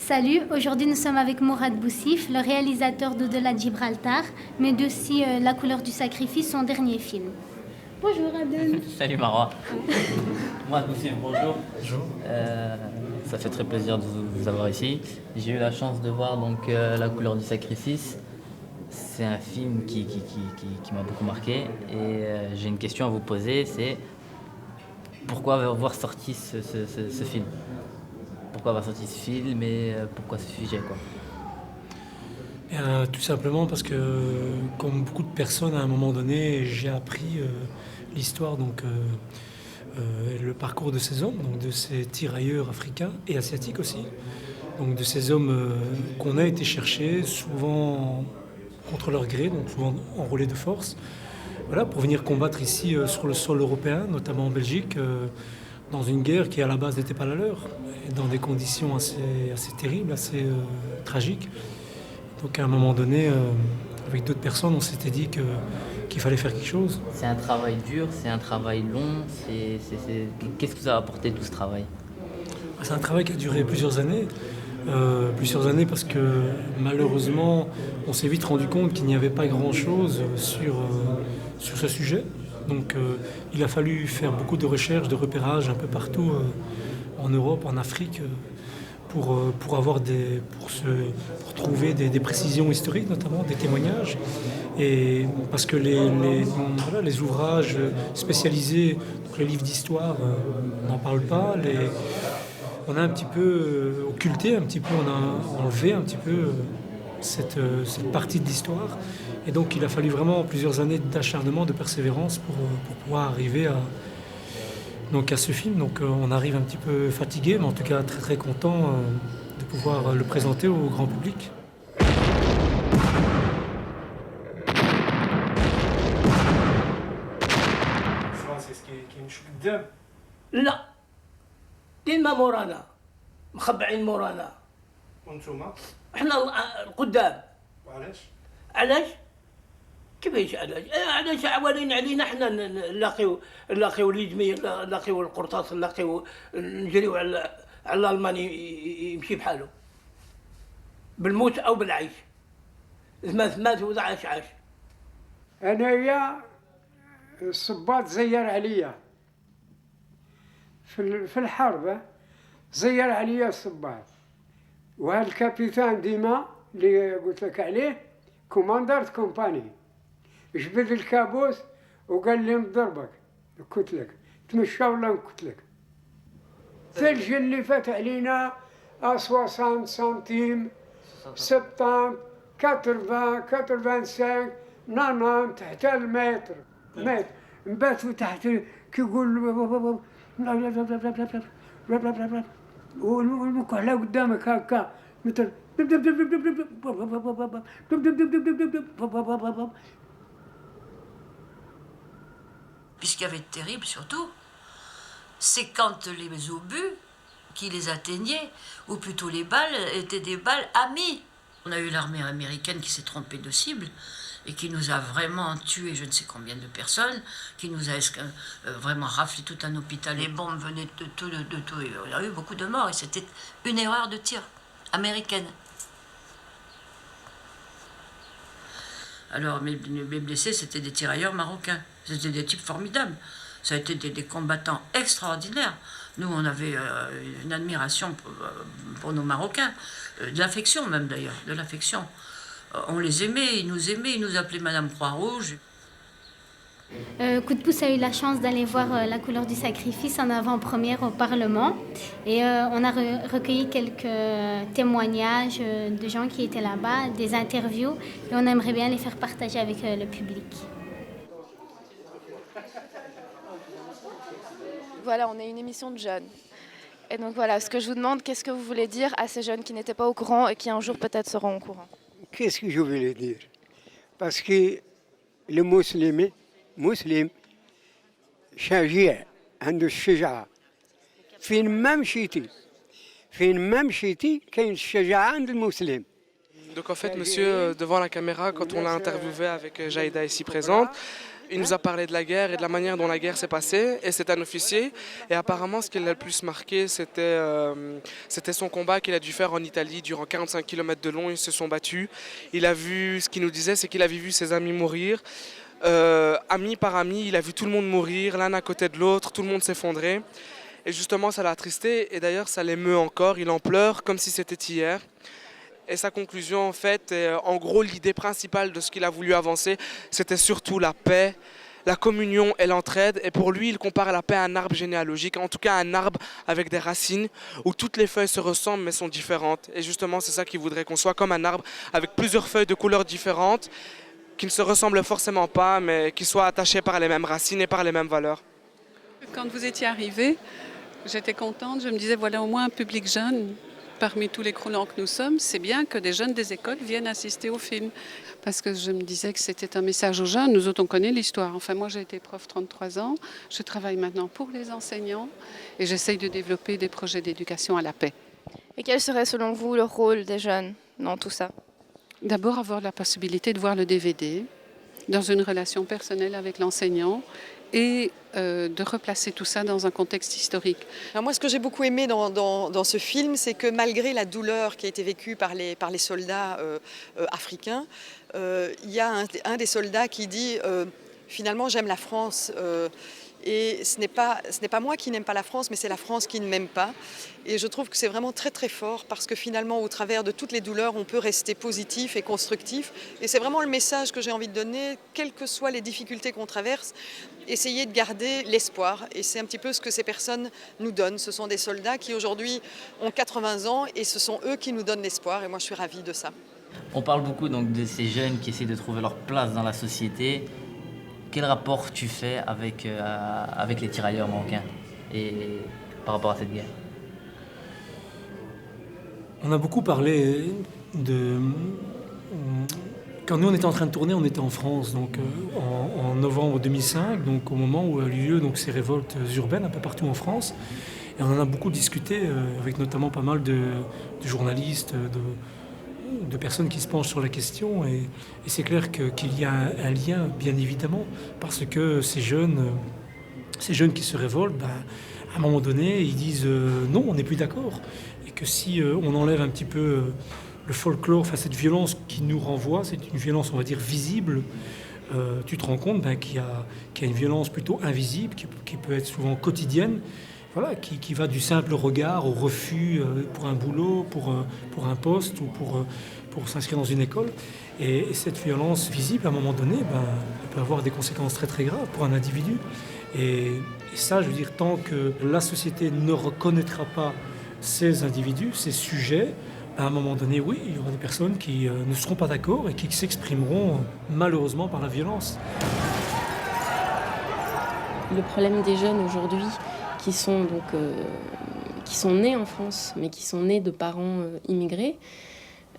Salut, aujourd'hui nous sommes avec Mourad Boussif, le réalisateur d'Au-delà de Gibraltar, mais aussi La couleur du sacrifice, son dernier film. Bonjour Aden. Salut Marwa. Mourad Boussif, bonjour. Bonjour. Ça fait très plaisir de vous avoir ici. J'ai eu la chance de voir donc La couleur du sacrifice. C'est un film qui m'a beaucoup marqué et j'ai une question à vous poser, c'est pourquoi avoir sorti ce film? Pourquoi avoir sorti ce film et pourquoi ce sujet quoi? Tout simplement parce que, comme beaucoup de personnes, à un moment donné, j'ai appris l'histoire, le parcours de ces hommes, donc de ces tirailleurs africains et asiatiques aussi. Donc de ces hommes qu'on a été chercher, souvent contre leur gré, donc souvent enrôlés de force, voilà, pour venir combattre ici sur le sol européen, notamment en Belgique, dans une guerre qui à la base n'était pas la leur, et dans des conditions assez terribles, assez tragiques. Donc à un moment donné, avec d'autres personnes, on s'était dit qu'il fallait faire quelque chose. C'est un travail dur, c'est un travail long, Qu'est-ce que vous a apporté tout ce travail? C'est un travail qui a duré plusieurs années. Plusieurs années parce que malheureusement, on s'est vite rendu compte qu'il n'y avait pas grand-chose sur ce sujet. Donc il a fallu faire beaucoup de recherches, de repérages un peu partout en Europe, en Afrique, pour trouver des précisions historiques, notamment des témoignages. Et parce que les ouvrages spécialisés, donc les livres d'histoire, n'en parlent pas. On a un petit peu occulté, on a enlevé un petit peu cette partie de l'histoire. Et donc il a fallu vraiment plusieurs années d'acharnement, de persévérance pour pouvoir arriver à ce film. Donc on arrive un petit peu fatigué, mais en tout cas très très content de pouvoir le présenter au grand public. لا ديما مورانا مخبعين مورانا وانتوما؟ احنا القدام. وعلاش؟ علاش؟ كيفاش علاش؟ علاش عوالين علينا حنا نلاقيو اليدمي، نلاقيو القرطاس، نجريو على الالماني يمشي بحاله بالموت او بالعيش. مات وإذا عاش. انايا الصباط زير عليا في الحرب، زير عليا الصباط، وهذا الكابيتان ديما اللي قلت لك عليه كوماندارت كومباني جبد الكابوس وقال لي نضربك، قلت لك تمشى ولا نقتل لك. الثلج اللي فات علينا 60 سنتيم، 70 80 85 90 حتى المتر نباتوا تحت كيقول والمكحله قدامك هكا مثل. Puis ce qui avait de terrible surtout, c'est quand les obus qui les atteignaient, ou plutôt les balles, étaient des balles amies. On a eu l'armée américaine qui s'est trompée de cible et qui nous a vraiment tué je ne sais combien de personnes, qui nous a vraiment raflé tout un hôpital. Les bombes venaient de tout. Il y a eu beaucoup de morts et c'était une erreur de tir américaine. Alors mes blessés, c'était des tirailleurs marocains. C'était des types formidables. Ça a été des combattants extraordinaires. Nous, on avait une admiration pour nos Marocains, de l'affection même d'ailleurs, de l'affection. On les aimait, ils nous appelaient Madame Croix-Rouge. Coup de pouce a eu la chance d'aller voir La couleur du sacrifice en avant-première au Parlement et on a recueilli quelques témoignages de gens qui étaient là-bas, des interviews et on aimerait bien les faire partager avec le public. Voilà, on est une émission de jeunes. Et donc voilà, ce que je vous demande, qu'est-ce que vous voulez dire à ces jeunes qui n'étaient pas au courant et qui un jour peut-être seront au courant? Qu'est-ce que je voulais dire? Parce que le مسلم شجاع عنده الشجاعة. فين ما مشيتي كاين الشجاعة عند المسلم. Donc en fait, monsieur, devant la caméra, quand on l'a interviewé avec Jaïda ici présente, il nous a parlé de la guerre et de la manière dont la guerre s'est passée. Et c'est un officier. Et apparemment, ce qui l'a le plus marqué, c'était son combat qu'il a dû faire en Italie durant 45 km de long. Ils se sont battus. Il a vu, ce qu'il nous disait, c'est qu'il avait vu ses amis mourir. Ami par ami, il a vu tout le monde mourir, l'un à côté de l'autre, tout le monde s'effondrer. Et justement, ça l'a attristé. Et d'ailleurs, ça l'émeut encore. Il en pleure comme si c'était hier. Et sa conclusion, en fait, en gros, l'idée principale de ce qu'il a voulu avancer, c'était surtout la paix, la communion et l'entraide. Et pour lui, il compare la paix à un arbre généalogique, en tout cas un arbre avec des racines, où toutes les feuilles se ressemblent mais sont différentes. Et justement, c'est ça qu'il voudrait, qu'on soit comme un arbre avec plusieurs feuilles de couleurs différentes, qui ne se ressemblent forcément pas, mais qui soient attachées par les mêmes racines et par les mêmes valeurs. Quand vous étiez arrivé, j'étais contente, je me disais, voilà au moins un public jeune. Parmi tous les croulants que nous sommes, c'est bien que des jeunes des écoles viennent assister au film. Parce que je me disais que c'était un message aux jeunes. Nous autres, on connaît l'histoire. Enfin, moi, j'ai été prof 33 ans. Je travaille maintenant pour les enseignants et j'essaye de développer des projets d'éducation à la paix. Et quel serait selon vous le rôle des jeunes dans tout ça? D'abord, avoir la possibilité de voir le DVD dans une relation personnelle avec l'enseignant et de replacer tout ça dans un contexte historique. Alors moi, ce que j'ai beaucoup aimé dans ce film, c'est que malgré la douleur qui a été vécue par les soldats africains, il y a un des soldats qui dit finalement, j'aime la France. Et ce n'est pas moi qui n'aime pas la France, mais c'est la France qui ne m'aime pas. Et je trouve que c'est vraiment très très fort parce que finalement, au travers de toutes les douleurs, on peut rester positif et constructif. Et c'est vraiment le message que j'ai envie de donner, quelles que soient les difficultés qu'on traverse, essayer de garder l'espoir. Et c'est un petit peu ce que ces personnes nous donnent. Ce sont des soldats qui aujourd'hui ont 80 ans et ce sont eux qui nous donnent l'espoir. Et moi, je suis ravie de ça. On parle beaucoup donc de ces jeunes qui essaient de trouver leur place dans la société. Quel rapport tu fais avec les tirailleurs marocains et par rapport à cette guerre? On a beaucoup parlé de... Quand nous on était en train de tourner, on était en France, donc en novembre 2005, donc au moment où a eu lieu donc, ces révoltes urbaines un peu partout en France. Et on en a beaucoup discuté avec notamment pas mal de journalistes, de personnes qui se penchent sur la question. Et c'est clair qu'il y a un lien, bien évidemment, parce que ces jeunes qui se révoltent, à un moment donné, ils disent non, on n'est plus d'accord. Et que si on enlève un petit peu le folklore, enfin cette violence qui nous renvoie, c'est une violence, on va dire, visible, tu te rends compte qu'il y a une violence plutôt invisible, qui peut être souvent quotidienne, voilà, qui va du simple regard au refus pour un boulot, pour un poste ou pour s'inscrire dans une école. Et cette violence visible, à un moment donné, elle peut avoir des conséquences très très graves pour un individu. Et ça, je veux dire, tant que la société ne reconnaîtra pas ces individus, ces sujets, à un moment donné, oui, il y aura des personnes qui ne seront pas d'accord et qui s'exprimeront malheureusement par la violence. Le problème des jeunes aujourd'hui qui sont nés en France, mais qui sont nés de parents immigrés,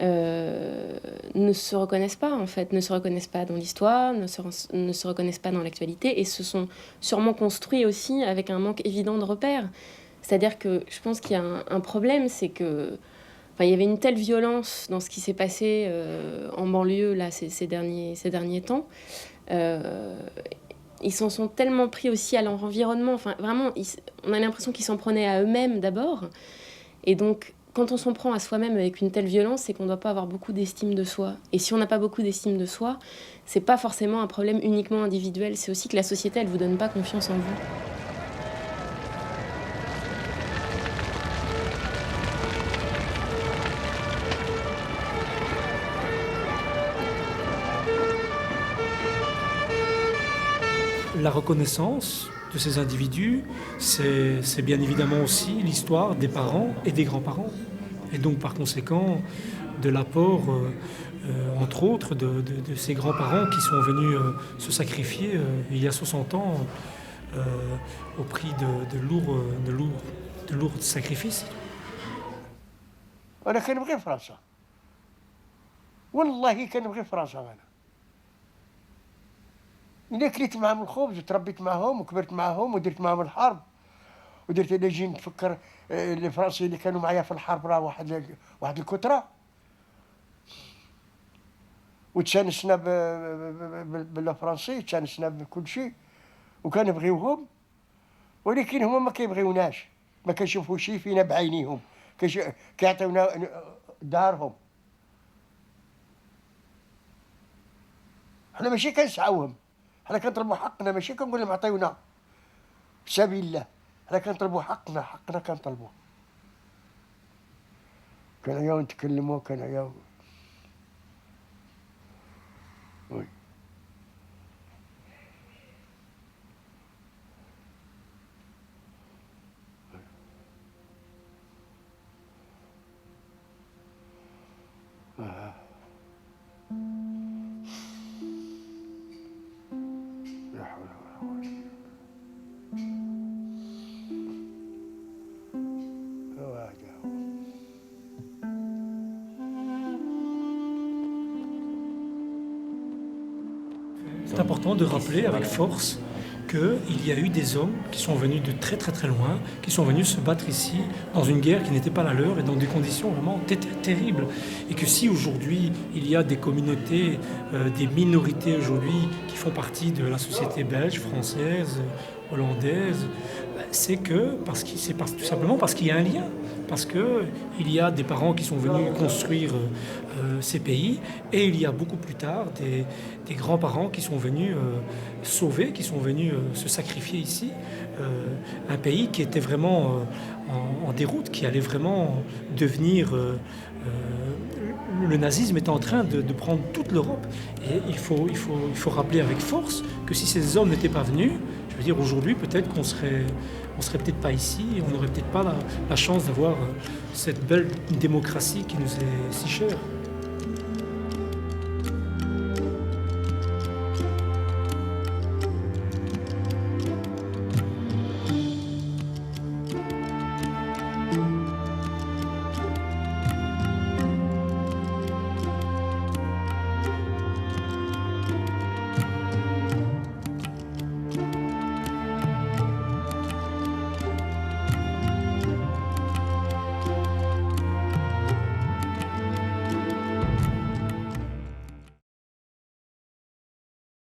ne se reconnaissent pas en fait, ne se reconnaissent pas dans l'histoire, ne se reconnaissent pas dans l'actualité et se sont sûrement construits aussi avec un manque évident de repères. C'est-à-dire que je pense qu'il y a un problème, c'est que il y avait une telle violence dans ce qui s'est passé en banlieue là, ces derniers temps. Ils s'en sont tellement pris aussi à leur environnement. Enfin, vraiment, on a l'impression qu'ils s'en prenaient à eux-mêmes d'abord. Et donc, quand on s'en prend à soi-même avec une telle violence, c'est qu'on ne doit pas avoir beaucoup d'estime de soi. Et si on n'a pas beaucoup d'estime de soi, c'est pas forcément un problème uniquement individuel. C'est aussi que la société, elle vous donne pas confiance en vous. La reconnaissance de ces individus, c'est bien évidemment aussi l'histoire des parents et des grands-parents. Et donc, par conséquent, de l'apport, entre autres, de ces grands-parents qui sont venus se sacrifier il y a 60 ans au prix de lourds sacrifices. أنا كنبغي فرنسا والله كنبغي فرنسا أنا إلا كليت معهم الخبز وتربيت معهم وكبرت معهم ودرت معهم الحرب ودرت إلا جي نتفكر الفرنسيين اللي كانوا معايا في الحرب راه واحد الكترة وتشانسنا بالفرنسي، تشانسنا بكل شيء، وكنبغيوهم، ولكن هما ما كيبغيوناش، ما كيشوفوش فينا بعينيهم، كيعطيونا دارهم. حنا ماشي كنسعوهم، حنا كنطلبوا حقنا، ماشي كنقول لهم عطيونا في سبيل الله، حنا كنطلبوا حقنا، حقنا كنطلبوه. كنعياو نتكلموا، كنعياو وي. لا حول ولا قوة إلا بالله. C'est important de rappeler avec force qu'il y a eu des hommes qui sont venus de très très très loin, qui sont venus se battre ici dans une guerre qui n'était pas la leur et dans des conditions vraiment terribles. Et que si aujourd'hui il y a des communautés, des minorités aujourd'hui qui font partie de la société belge, française, hollandaise, c'est tout simplement parce qu'il y a un lien. Parce qu'il y a des parents qui sont venus construire ces pays et il y a beaucoup plus tard des grands-parents qui sont venus sauver, qui sont venus se sacrifier ici. Un pays qui était vraiment en déroute, qui allait vraiment devenir... le nazisme est en train de prendre toute l'Europe. Et il faut rappeler avec force que si ces hommes n'étaient pas venus, je veux dire aujourd'hui peut-être qu'on serait peut-être pas ici, et on n'aurait peut-être pas la chance d'avoir cette belle démocratie qui nous est si chère.